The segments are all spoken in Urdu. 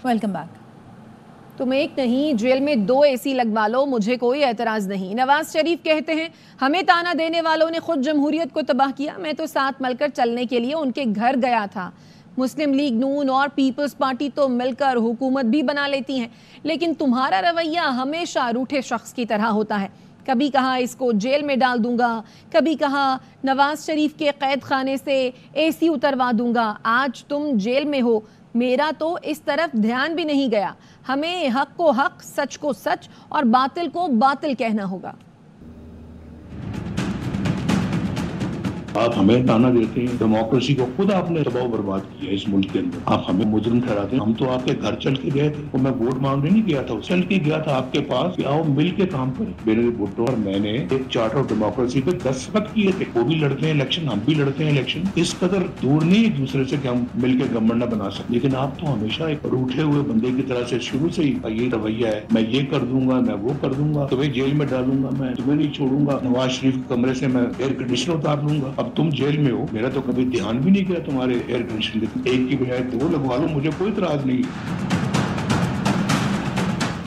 Welcome back. تم ایک نہیں جیل میں 2 AC لگوا لو، مجھے کوئی اعتراض نہیں۔ نواز شریف کہتے ہیں ہمیں تانا دینے والوں نے خود جمہوریت کو تباہ کیا، میں تو ساتھ مل کر چلنے کے لیے ان کے گھر گیا تھا۔ مسلم لیگ نون اور پیپلز پارٹی تو مل کر حکومت بھی بنا لیتی ہیں، لیکن تمہارا رویہ ہمیشہ روٹھے شخص کی طرح ہوتا ہے۔ کبھی کہا اس کو جیل میں ڈال دوں گا، کبھی کہا نواز شریف کے قید خانے سے AC اتروا دوں گا۔ آج تم جیل میں ہو، میرا تو اس طرف دھیان بھی نہیں گیا۔ ہمیں حق کو حق، سچ کو سچ اور باطل کو باطل کہنا ہوگا۔ آپ ہمیں تانا دیتے ہیں، ڈیموکریسی کو خود آپ نے تباہ و برباد کیا ہے اس ملک کے اندر۔ آپ ہمیں مجرم ٹھہراتے ہیں۔ ہم تو آپ کے گھر چل کے گئے تھے اور میں ووٹ مانگنے نہیں گیا تھا، چل کے گیا تھا آپ کے پاس کہ آؤ مل کے کام کریں۔ میرے بھٹو اور میں نے ایک چارٹر آف ڈیموکریسی پہ دستخط کیے تھے، وہ بھی لڑتے ہیں الیکشن، ہم بھی لڑتے ہیں الیکشن۔ اس قدر دور نہیں ایک دوسرے سے کہ ہم مل کے گورنمنٹ نہ بنا سکتے، لیکن آپ تو ہمیشہ ایک روٹھے ہوئے بندے کی طرح سے شروع سے ہی یہ رویہ ہے، میں یہ کر دوں گا، میں وہ کر دوں گا، تمہیں جیل میں ڈالوں گا، میں تمہیں نہیں چھوڑوں گا، نواز شریف کے کمرے سے میں ایئر کنڈیشنر اتار لوں گا۔ اب تم جیل میں ہو، میرا تو کبھی دھیان بھی نہیں کیا تمہارے ایئر کنڈیشن، ایک کی بجائے 2 لگوا لو، مجھے کوئی اعتراض نہیں۔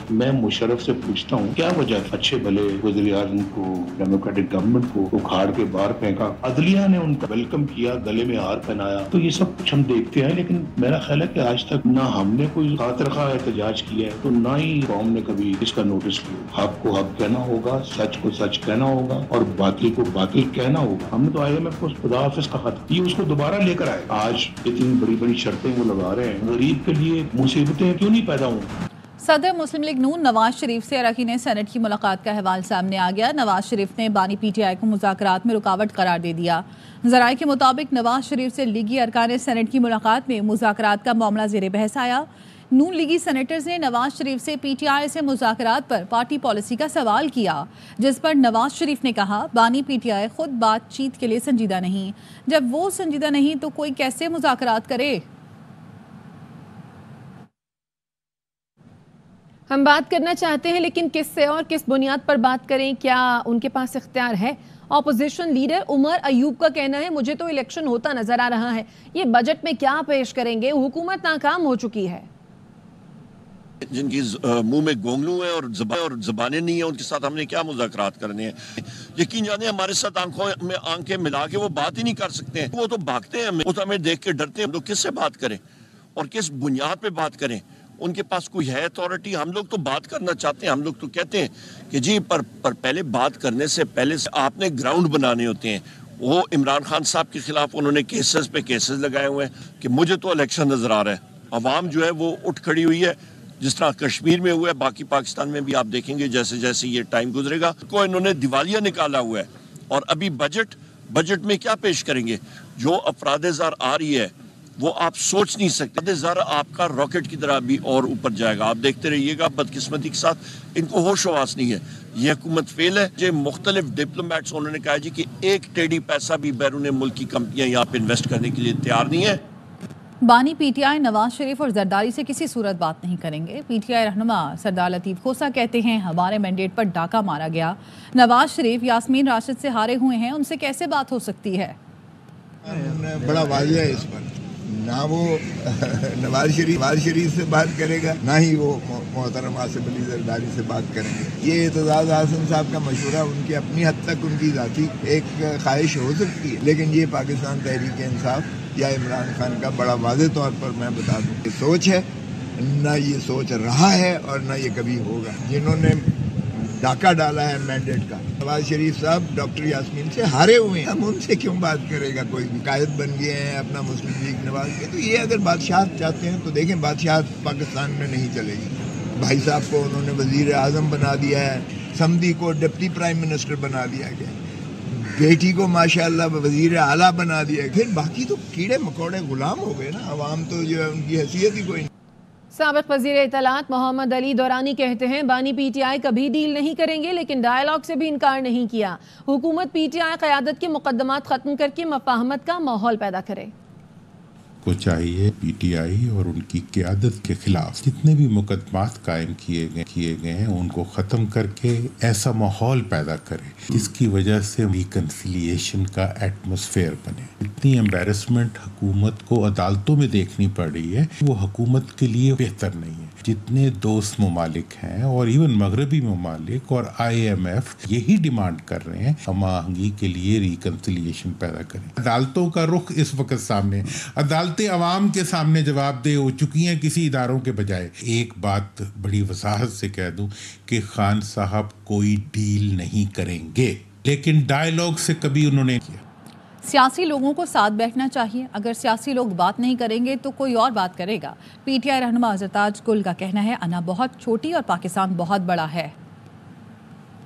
میں مشرف سے پوچھتا ہوں کیا وجہ اچھے بھلے وزیر اعظم کو، ڈیموکریٹک گورنمنٹ کو اکھاڑ کے باہر پھینکا، عدلیہ نے ان کا ویلکم کیا، گلے میں ہار پہنایا، تو یہ سب کچھ ہم دیکھتے ہیں، لیکن میرا خیال ہے کہ آج تک نہ ہم نے کوئی خاطرخواہ احتجاج کیا ہے تو نہ ہی قوم نے کبھی اس کا نوٹس کیا۔ حق کو حق کہنا ہوگا، سچ کو سچ کہنا ہوگا اور باطل کو باطل کہنا ہوگا۔ ہم نے تو IMF کو خدا حافظ کا خط یہ اس کو دوبارہ لے کر آئے۔ آج اتنی بڑی بڑی شرطیں وہ لگا رہے ہیں، غریب کے لیے مصیبتیں کیوں نہیں پیدا ہوں؟ صدر مسلم لیگ نون نواز شریف سے اراکین سینٹ کی ملاقات کا احوال سامنے آ گیا۔ نواز شریف نے بانی PTI کو مذاکرات میں رکاوٹ قرار دے دیا۔ ذرائع کے مطابق نواز شریف سے لیگی ارکان سینٹ کی ملاقات میں مذاکرات کا معاملہ زیر بحث آیا۔ نون لیگی سینیٹرز نے نواز شریف سے PTI سے مذاکرات پر پارٹی پالیسی کا سوال کیا، جس پر نواز شریف نے کہا بانی PTI خود بات چیت کے لیے سنجیدہ نہیں، جب وہ سنجیدہ نہیں تو کوئی کیسے مذاکرات کرے؟ ہم بات کرنا چاہتے ہیں لیکن کس سے اور کس بنیاد پر بات کریں؟ کیا ان کے پاس اختیار ہے؟ اپوزیشن لیڈر عمر ایوب کا کہنا ہے مجھے تو الیکشن ہوتا نظر آ رہا ہے، یہ بجٹ میں کیا پیش کریں گے؟ حکومت ناکام ہو چکی ہے۔ جن کی منہ میں گونگلو ہیں اور زبانیں نہیں ہیں، ان کے ساتھ ہم نے کیا مذاکرات کرنے ہیں؟ یقین جانے ہمارے ساتھ آنکھوں میں آنکھیں ملا کے وہ بات ہی نہیں کر سکتے ہیں، وہ تو بھاگتے ہیں، وہ تو ہمیں دیکھ کے ڈرتے ہیں۔ ہم لوگ کس سے بات کریں اور کس بنیاد پہ بات کریں؟ ان کے پاس کوئی ہے اتھارٹی؟ ہم لوگ تو بات کرنا چاہتے ہیں، ہم لوگ تو کہتے ہیں کہ جی پر پہلے بات کرنے سے پہلے سے آپ نے گراؤنڈ بنانے ہوتے ہیں۔ وہ عمران خان صاحب کے خلاف انہوں نے کیسز پہ کیسز لگائے ہوئے ہیں کہ مجھے تو الیکشن نظر آ رہا ہے، عوام جو ہے وہ اٹھ کھڑی ہوئی ہے، جس طرح کشمیر میں ہوا ہے، باقی پاکستان میں بھی آپ دیکھیں گے جیسے جیسے یہ ٹائم گزرے گا کو انہوں نے دیوالیہ نکالا ہوا ہے۔ اور ابھی بجٹ میں کیا پیش کریں گے؟ جو افراد زار آ رہی ہے وہ آپ سوچ نہیں سکتے، افراد زار آپ کا راکٹ کی طرح بھی اور اوپر جائے گا، آپ دیکھتے رہیے گا۔ بدقسمتی کے ساتھ ان کو ہوش و حواس نہیں ہے، یہ حکومت فیل ہے۔ جو مختلف ڈپلومیٹس انہوں نے کہا جی کہ ایک ٹیڑی پیسہ بھی بیرون ملک کی کمپنیاں یہاں پہ انویسٹ کرنے کے لیے تیار نہیں ہے۔ بانی PTI نواز شریف اور زرداری سے کسی صورت بات نہیں کریں گے۔ PTI رہنما سردار لطیف کھوسہ کہتے ہیں ہمارے مینڈیٹ پر ڈاکہ مارا گیا، نواز شریف یاسمین راشد سے ہارے ہوئے ہیں، ان سے کیسے بات ہو سکتی ہے؟ بڑا واضح ہے اس پر، نہ وہ نواز شریف سے بات کرے گا، نہ ہی وہ محترم آصف علی زرداری سے بات کریں گے۔ یہ اعتزاز احسن صاحب کا مشورہ ان کی اپنی حد تک ان کی ذاتی ایک خواہش ہو سکتی ہے، لیکن یہ پاکستان تحریک انصاف یا عمران خان کا بڑا واضح طور پر میں بتا دوں یہ سوچ ہے، نہ یہ سوچ رہا ہے اور نہ یہ کبھی ہوگا۔ جنہوں نے ڈاکہ ڈالا ہے مینڈیٹ کا، نواز شریف صاحب ڈاکٹر یاسمین سے ہارے ہوئے ہیں، ہم ان سے کیوں بات کرے گا؟ کوئی قائد بن گئے ہیں اپنا مسلم لیگ نواز کے، تو یہ اگر بادشاہت چاہتے ہیں تو دیکھیں بادشاہت پاکستان میں نہیں چلے گی۔ بھائی صاحب کو انہوں نے وزیر اعظم بنا دیا ہے، سمدھی کو ڈپٹی پرائم منسٹر بنا دیا گیا، بیٹی کو ماشاءاللہ وزیر اعلیٰ بنا دیا، پھر باقی تو کیڑے مکوڑے غلام ہو گئے نا، عوام تو جو ہے ان کی حیثیت ہی کوئی نہیں۔ سابق وزیر اطلاعات محمد علی دورانی کہتے ہیں بانی PTI کبھی ڈیل نہیں کریں گے، لیکن ڈائیلاگ سے بھی انکار نہیں کیا۔ حکومت PTI قیادت کے مقدمات ختم کر کے مفاہمت کا ماحول پیدا کرے۔ کو چاہیے پی ٹی آئی اور ان کی قیادت کے خلاف جتنے بھی مقدمات قائم کیے گئے ہیں ان کو ختم کر کے ایسا ماحول پیدا کرے جس کی وجہ سے ریکنسیلیشن کا ایٹماسفیئر بنے. اتنی ایمبیرسمنٹ حکومت کو عدالتوں میں دیکھنی پڑ رہی ہے وہ حکومت کے لیے بہتر نہیں ہے. جتنے دوست ممالک ہیں اور ایون مغربی ممالک اور IMF یہی ڈیمانڈ کر رہے ہیں ہم آہنگی کے لیے ریکنسیلیشن پیدا کریں. عدالتوں کا رخ اس وقت سامنے, عدالتیں عوام کے سامنے جواب دہ ہو چکی ہیں کسی اداروں کے بجائے. ایک بات بڑی وضاحت سے کہہ دوں کہ خان صاحب کوئی ڈیل نہیں کریں گے, لیکن ڈائیلاگ سے کبھی انہوں نے کیا. سیاسی لوگوں کو ساتھ بیٹھنا چاہیے, اگر سیاسی لوگ بات نہیں کریں گے تو کوئی اور بات کرے گا. PTI رہنما زرتاج گل کا کہنا ہے انا بہت چھوٹی اور پاکستان بہت بڑا ہے.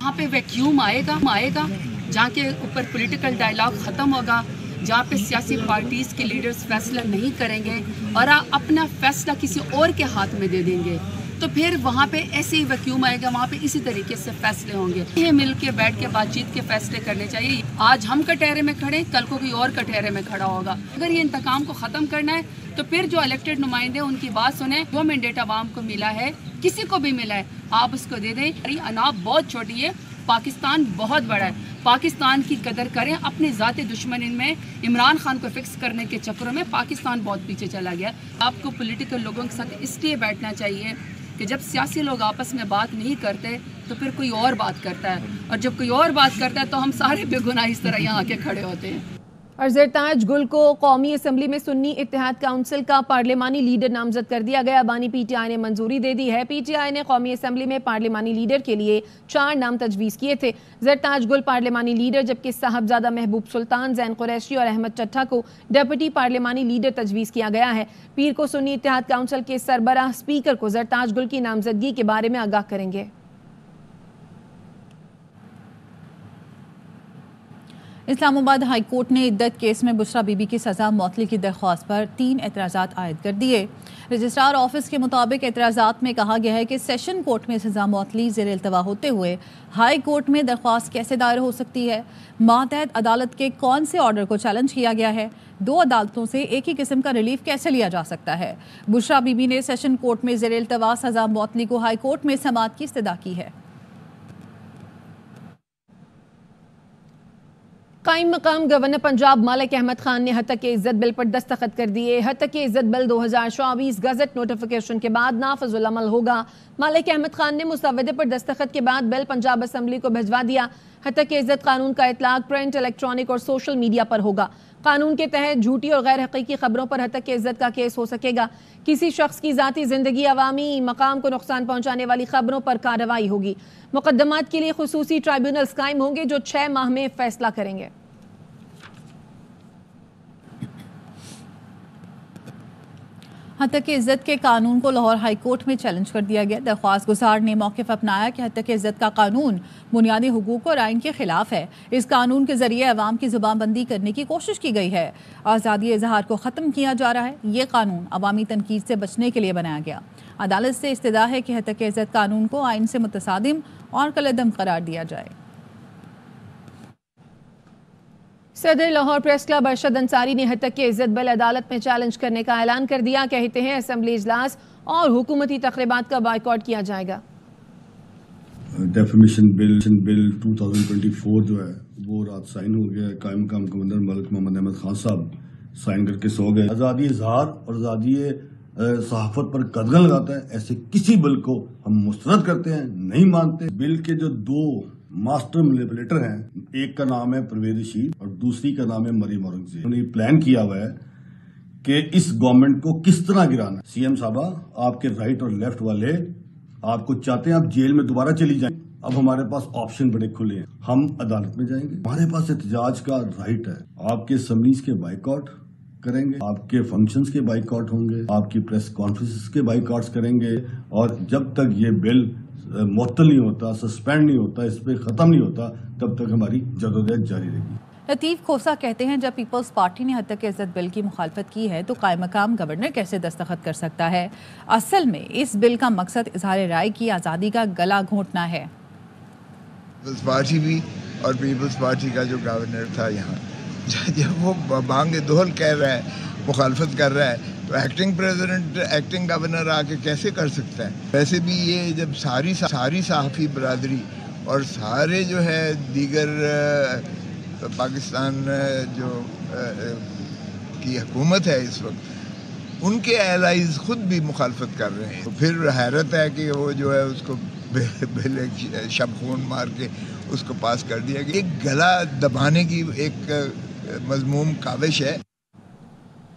وہاں پہ ویکیوم آئے گا جہاں کے اوپر پولیٹیکل ڈائیلاگ ختم ہوگا, جہاں پہ سیاسی پارٹیز کے لیڈرز فیصلہ نہیں کریں گے اور اپنا فیصلہ کسی اور کے ہاتھ میں دے دیں گے, تو پھر وہاں پہ ایسے ہی ویکیوم آئے گا, وہاں پہ اسی طریقے سے فیصلے ہوں گے. یہ مل کے بیٹھ کے بات چیت کے فیصلے کرنے چاہیے. آج ہم کٹہرے میں کھڑے, کل کو کوئی اور کٹہرے میں کھڑا ہوگا. اگر یہ انتقام کو ختم کرنا ہے تو پھر جو الیکٹڈ نمائندے ان کی بات سنیں. جو مینڈیٹ عوام کو ملا ہے, کسی کو بھی ملا ہے, آپ اس کو دے دیں. انا بہت چھوٹی ہے, پاکستان بہت بڑا ہے. پاکستان کی قدر کریں. اپنے ذاتی دشمن ان میں عمران خان کو فکس کرنے کے چکروں میں پاکستان بہت پیچھے چلا گیا. آپ کو پولیٹیکل لوگوں کے ساتھ اس لیے بیٹھنا چاہیے کہ جب سیاسی لوگ آپس میں بات نہیں کرتے تو پھر کوئی اور بات کرتا ہے, اور جب کوئی اور بات کرتا ہے تو ہم سارے بے گناہ اس طرح یہاں آ کے کھڑے ہوتے ہیں. اور زرتاج گل کو قومی اسمبلی میں سنی اتحاد کونسل کا پارلیمانی لیڈر نامزد کر دیا گیا. بانی PTI نے منظوری دے دی ہے. PTI نے قومی اسمبلی میں پارلیمانی لیڈر کے لیے 4 نام تجویز کیے تھے. زرتاج گل پارلیمانی لیڈر, جبکہ صاحبزادہ محبوب سلطان, زین قریشی اور احمد چٹھا کو ڈپٹی پارلیمانی لیڈر تجویز کیا گیا ہے. پیر کو سنی اتحاد کونسل کے سربراہ اسپیکر کو زرتاج گل کی نامزدگی کے بارے میں آگاہ کریں گے. اسلام آباد ہائی کورٹ نے عدت کیس میں بشرا بی بی کی سزا معطلی کی درخواست پر 3 اعتراضات عائد کر دیے. رجسٹرار آفس کے مطابق اعتراضات میں کہا گیا ہے کہ سیشن کورٹ میں سزا معطلی زیر التوا ہوتے ہوئے ہائی کورٹ میں درخواست کیسے دائر ہو سکتی ہے. ماتحت عدالت کے کون سے آرڈر کو چیلنج کیا گیا ہے. 2 عدالتوں سے ایک ہی قسم کا ریلیف کیسے لیا جا سکتا ہے. بشرا بی بی نے سیشن کورٹ میں زیر التوا سزا معطلی کو ہائی کورٹ میں سماعت کی استدعا کی ہے. قائم مقام گورنر پنجاب مالک احمد خان نے ہتک عزت بل پر دستخط کر دیے. ہتک عزت بل 2024 گزٹ نوٹیفیکیشن کے بعد نافذ العمل ہوگا. مالک احمد خان نے مسودے پر دستخط کے بعد بل پنجاب اسمبلی کو بھجوا دیا. ہتک عزت قانون کا اطلاق پرنٹ, الیکٹرانک اور سوشل میڈیا پر ہوگا. قانون کے تحت جھوٹی اور غیر حقیقی خبروں پر ہتک عزت کا کیس ہو سکے گا. کسی شخص کی ذاتی زندگی, عوامی مقام کو نقصان پہنچانے والی خبروں پر کارروائی ہوگی. مقدمات کے لیے خصوصی ٹرائبیونلز قائم ہوں گے جو 6 ماہ میں فیصلہ کریں گے. ہتک عزت کے قانون کو لاہور ہائی کورٹ میں چیلنج کر دیا گیا. درخواست گزار نے موقف اپنایا کہ ہتک عزت کا قانون بنیادی حقوق اور آئین کے خلاف ہے. اس قانون کے ذریعے عوام کی زبان بندی کرنے کی کوشش کی گئی ہے. آزادی اظہار کو ختم کیا جا رہا ہے. یہ قانون عوامی تنقید سے بچنے کے لیے بنایا گیا. عدالت سے استدعا ہے کہ ہتک عزت قانون کو آئین سے متصادم اور کالعدم قرار دیا جائے. صدر لاہور پریس کلب ارشد انصاری نے ہتک عزت بل عدالت میں چیلنج کرنے کا اعلان کر دیا. کہتے ہیں اسمبلی اجلاس اور حکومتی تقریبات کا بائیکاٹ کیا جائے گا. ڈیفیمیشن بل 2024 جو ہے وہ رات سائن ہو گیا. قائم مقام گورنر ملک محمد احمد خان صاحب سائن کر کے سو گئے. آزادی اظہار اور آزادی صحافت پر قدغن لگاتا ہے ایسے کسی بل کو ہم مسترد کرتے ہیں, نہیں مانتے. بل کے جو 2 ماسٹر مینیپولیٹر ہیں, ایک کا نام ہے پرویز رشید اور دوسری کا نام ہے مریم اورنگزیب. انہوں نے یہ پلان کیا ہوا ہے کہ اس گورنمنٹ کو کس طرح گرانا ہے. سی ایم صاحبہ, آپ کے رائٹ اور لیفٹ والے آپ کو چاہتے ہیں آپ جیل میں دوبارہ چلی جائیں. اب ہمارے پاس آپشن بڑے کھلے ہیں. ہم عدالت میں جائیں گے, ہمارے پاس احتجاج کا رائٹ ہے. آپ کے اسمبلیز کے بائیکاٹ کریں گے, آپ کے فنکشنز کے بائیکاٹ ہوں گے, آپ کی پریس کانفرنسز کے بائیکاٹس کریں گے, اور جب تک یہ بل معطل نہیں ہوتا, سسپینڈ نہیں ہوتا, اس پہ ختم نہیں ہوتا, تب تک ہماری جدوجہد جاری رہے گی. لطیف کھوسا کہتے ہیں جب پیپلز پارٹی نے ہتک عزت بل کی مخالفت کی ہے تو قائم مقام گورنر کیسے دستخط کر سکتا ہے. اصل میں اس بل کا مقصد اظہار رائے کی آزادی کا گلا گھونٹنا ہے. پیپلز پارٹی بھی اور پیپلز پارٹی کا جو گورنر تھا یہاں, جب وہ بانگ دہل کہہ رہا ہے مخالفت کر رہا ہے تو ایکٹنگ پریزیڈنٹ ایکٹنگ گورنر آ کے کیسے کر سکتا ہے؟ ویسے بھی یہ جب ساری صحافی برادری اور سارے جو ہے دیگر پاکستان جو کی حکومت ہے اس وقت، ان کے ایلائز خود بھی مخالفت کر رہے ہیں، تو پھر حیرت ہے کہ وہ جو ہے اس کو بل شب خون مار کے اس کو پاس کر دیا گیا۔ ایک گلا دبانے کی ایک مذموم کاوش ہے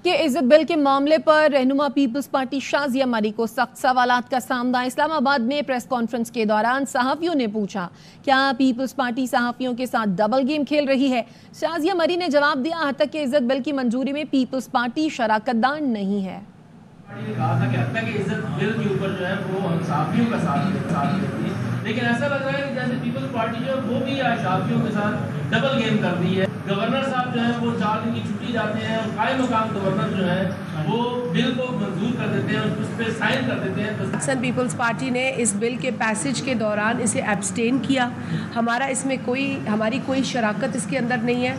کہ عزت بل کے معاملے پر رہنما پیپلز پارٹی شازیہ مری کو سخت سوالات کا سامنا۔ اسلام آباد میں پریس کانفرنس کے دوران صحافیوں نے پوچھا کیا پیپلز پارٹی صحافیوں کے ساتھ ڈبل گیم کھیل رہی ہے؟ شازیہ مری نے جواب دیا حد تک کہ عزت بل کی منظوری میں پیپلز پارٹی شراکت دار نہیں ہے۔ کہا تھا کہ حد تک کہ عزت بل کے اوپر جو ہے وہ ہم صحافیوں کا ساتھ دیتی ہے، لیکن ایسا لگ رہا ہے کہ جیسے پیپلز پارٹی جو ہے وہ بھی صحافیوں کے ساتھ ڈبل گیم کر رہی ہے۔ گورنر صاحب جو ہے وہ 4 دن کی چھٹی جاتے ہیں اور قائم مقام گورنر جو ہے وہ بل کو منظور کر دیتے ہیں اور اس پہ سائن کر دیتے ہیں۔ پاکستان پیپلز پارٹی نے اس بل کے پیسج کے دوران اسے ایبسٹین کیا۔ ہمارا اس میں ہماری کوئی شراکت اس کے اندر نہیں ہے۔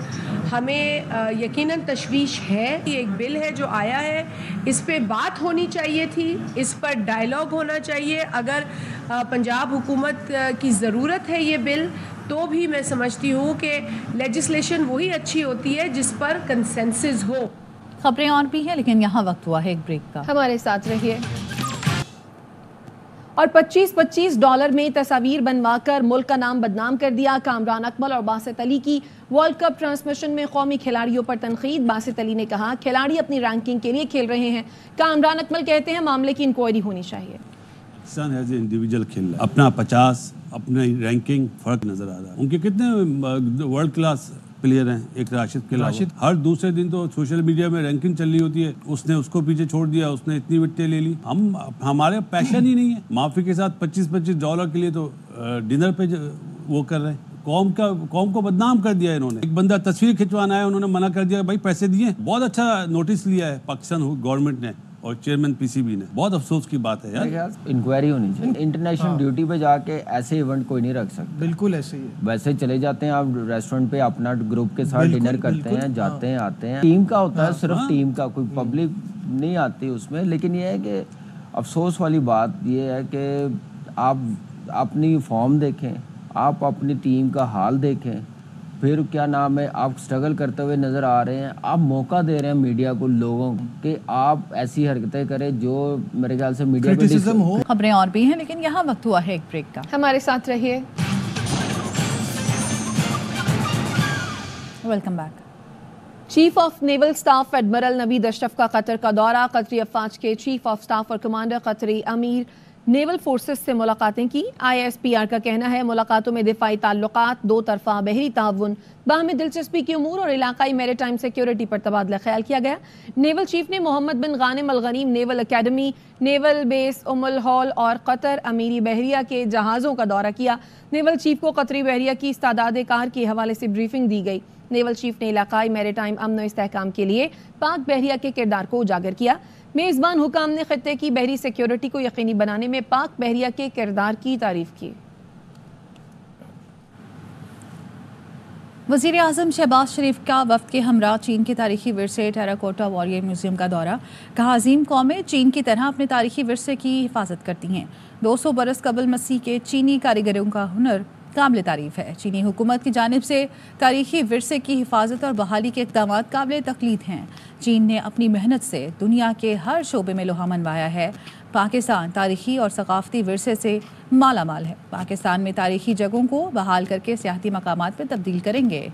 ہمیں یقیناً تشویش ہے، یہ ایک بل ہے جو آیا ہے، اس پہ بات ہونی چاہیے تھی، اس پر ڈائیلاگ ہونا چاہیے۔ اگر پنجاب حکومت کی ضرورت ہے یہ بل تو بھی میں سمجھتی ہوں کہ لیجسلیشن وہی اچھی ہوتی ہے جس پر کنسنسس ہو۔ خبریں اور بھی ہیں لیکن یہاں وقت ہوا ہے ایک بریک کا، ہمارے ساتھ رہیے۔ اور $25 میں تصاویر بنوا کر ملک کا نام بدنام کر دیا۔ کامران اکمل اور باسط علی کی ورلڈ کپ ٹرانسمیشن میں قومی کھلاڑیوں پر تنقید۔ باسط علی نے کہا کھلاڑی اپنی رینکنگ کے لیے کھیل رہے ہیں۔ کامران اکمل کہتے ہیں معاملے کی انکوائری ہونی چاہیے۔ پاکستان ایز اے انڈیویجول کھیل رہا ہے، اپنا 50 اپنے رینکنگ فرق نظر آ رہا ہے۔ ان کے کتنے ورلڈ کلاس پلیئر ہیں، ایک راشد کے علاوہ۔ ہر دوسرے دن تو سوشل میڈیا میں رینکنگ چل رہی ہوتی ہے، اس نے اس کو پیچھے چھوڑ دیا، اس نے اتنی وٹیں لے لی۔ ہمارے پیشن ہی نہیں ہے۔ معافی کے ساتھ $25 کے لیے تو ڈنر پہ وہ کر رہے ہیں۔ قوم کو بدنام کر دیا انہوں نے۔ ایک بندہ تصویر کھنچوانا ہے، انہوں نے منع کر دیا، بھائی پیسے دیے۔ بہت اچھا نوٹس لیا ہے پاکستان گورنمنٹ نے اور چیئرمین پی سی بی نے۔ بہت افسوس کی بات ہے یار۔ انکوائری ہونی چاہیے۔ انٹرنیشنل ڈیوٹی پہ جا کے ایسے ایونٹ کوئی نہیں رکھ سکتا۔ بالکل ایسے ہی ویسے چلے جاتے ہیں آپ ریسٹورنٹ پہ اپنا گروپ کے ساتھ ڈنر کرتے ہیں، جاتے ہیں آتے ہیں، ٹیم کا ہوتا ہے، صرف ٹیم کا، کوئی پبلک نہیں آتی اس میں۔ لیکن یہ ہے کہ افسوس والی بات یہ ہے کہ آپ اپنی فارم دیکھیں، آپ اپنی ٹیم کا حال دیکھیں، پھر کیا نام ہے، آپ سٹرگل کرتے ہوئے نظر آ رہے ہیں، آپ موقع دے رہے ہیں میڈیا کو، لوگوں کہ آپ ایسی حرکتیں کریں جو میرے خیال سے میڈیا پہ ہو۔ خبریں اور بھی ہیں لیکن یہاں وقت ہوا ہے ایک بریک کا، ہمارے ساتھ رہیے۔ Welcome back. Chief of naval staff admiral Naveed Ashraf کا قطر کا دورہ۔ قطری افواج کے چیف آف سٹاف اور کمانڈر قطری امیر نیول فورسز سے ملاقاتیں کی۔ ISPR کا کہنا ہے ملاقاتوں میں دفاعی تعلقات، دو طرفہ بحری تعاون، باہمی دلچسپی کے امور اور علاقائی میری ٹائم سیکیورٹی پر تبادلہ خیال کیا گیا۔ نیول چیف نے محمد بن غانم الغنیم نیول اکیڈمی، نیول بیس الہول اور قطر امیری بحریہ کے جہازوں کا دورہ کیا۔ نیول چیف کو قطری بحریہ کی استعداد کار کے حوالے سے بریفنگ دی گئی۔ نیول چیف نے علاقائی میری ٹائم امن و استحکام کے لیے پاک بحریہ کے کردار کو اجاگر کیا۔ میزبان حکام نے خطے کی بحری سیکیورٹی کو یقینی بنانے میں پاک بحریہ کے کردار کی تعریف کی۔ وزیر اعظم شہباز شریف کا وفد کے ہمراہ چین کے تاریخی ورثے ٹیراکوٹا واریر میوزیم کا دورہ۔ کہا عظیم قومیں چین کی طرح اپنے تاریخی ورثے کی حفاظت کرتی ہیں۔ 200 برس قبل مسیح کے چینی کاریگروں کا ہنر قابل تعریف ہے۔ چینی حکومت کی جانب سے تاریخی ورثے کی حفاظت اور بحالی کے اقدامات قابل تقلید ہیں۔ چین نے اپنی محنت سے دنیا کے ہر شعبے میں لوہا منوایا ہے۔ پاکستان تاریخی اور ثقافتی ورثے سے مالا مال ہے۔ پاکستان میں تاریخی جگہوں کو بحال کر کے سیاحتی مقامات میں تبدیل کریں گے۔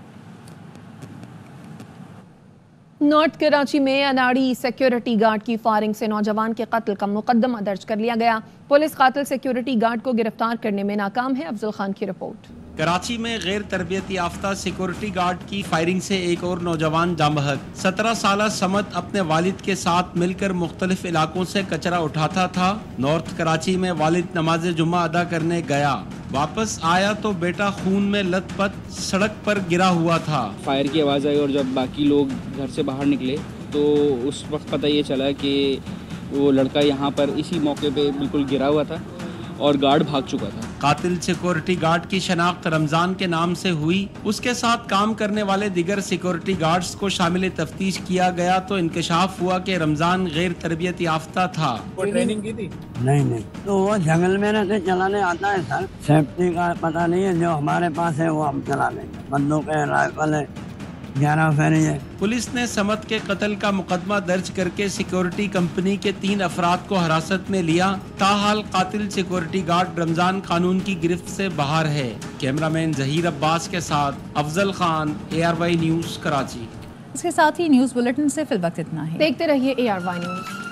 نارتھ کراچی میں اناڑی سیکیورٹی گارڈ کی فائرنگ سے نوجوان کے قتل کا مقدمہ درج کر لیا گیا۔ پولیس قاتل سیکیورٹی گارڈ کو گرفتار کرنے میں ناکام ہے۔ افضل خان کی رپورٹ۔ کراچی میں غیر تربیت یافتہ سیکورٹی گارڈ کی فائرنگ سے ایک اور نوجوان جاں بحق۔ 17 سالہ سمت اپنے والد کے ساتھ مل کر مختلف علاقوں سے کچرا اٹھاتا تھا۔ نارتھ کراچی میں والد نماز جمعہ ادا کرنے گیا، واپس آیا تو بیٹا خون میں لت پت سڑک پر گرا ہوا تھا۔ فائر کی آواز آئی اور جب باقی لوگ گھر سے باہر نکلے تو اس وقت پتہ یہ چلا کہ وہ لڑکا یہاں پر اسی موقع پہ بالکل گرا ہوا تھا اور گارڈ بھاگ چکا تھا۔ قاتل سیکورٹی گارڈ کی شناخت رمضان کے نام سے ہوئی. اس کے ساتھ کام کرنے والے دیگر سیکورٹی گارڈز کو شامل تفتیش کیا گیا تو انکشاف ہوا کہ رمضان غیر تربیت یافتہ تھا. ٹریننگ کی تھی؟ نہیں تو وہ جنگل میں رہتے چلانے آتا ہے سر. سیفٹی کا پتہ نہیں ہے، جو ہمارے پاس ہے وہ ہم چلا لیں گے. بندوقیں، رائفل ہے، 11 فیری ہے. پولیس نے سمت کے قتل کا مقدمہ درج کر کے سیکورٹی کمپنی کے 3 افراد کو حراست میں لیا. تاحال قاتل سیکورٹی گارڈ رمضان قانون کی گرفت سے باہر ہے. کیمرہ مین ظہیر عباس کے ساتھ افضل خان، ARY نیوز کراچی. اس کے ساتھ ہی نیوز بلیٹن سے فی الوقت اتنا ہے. دیکھتے رہیے ARY نیوز.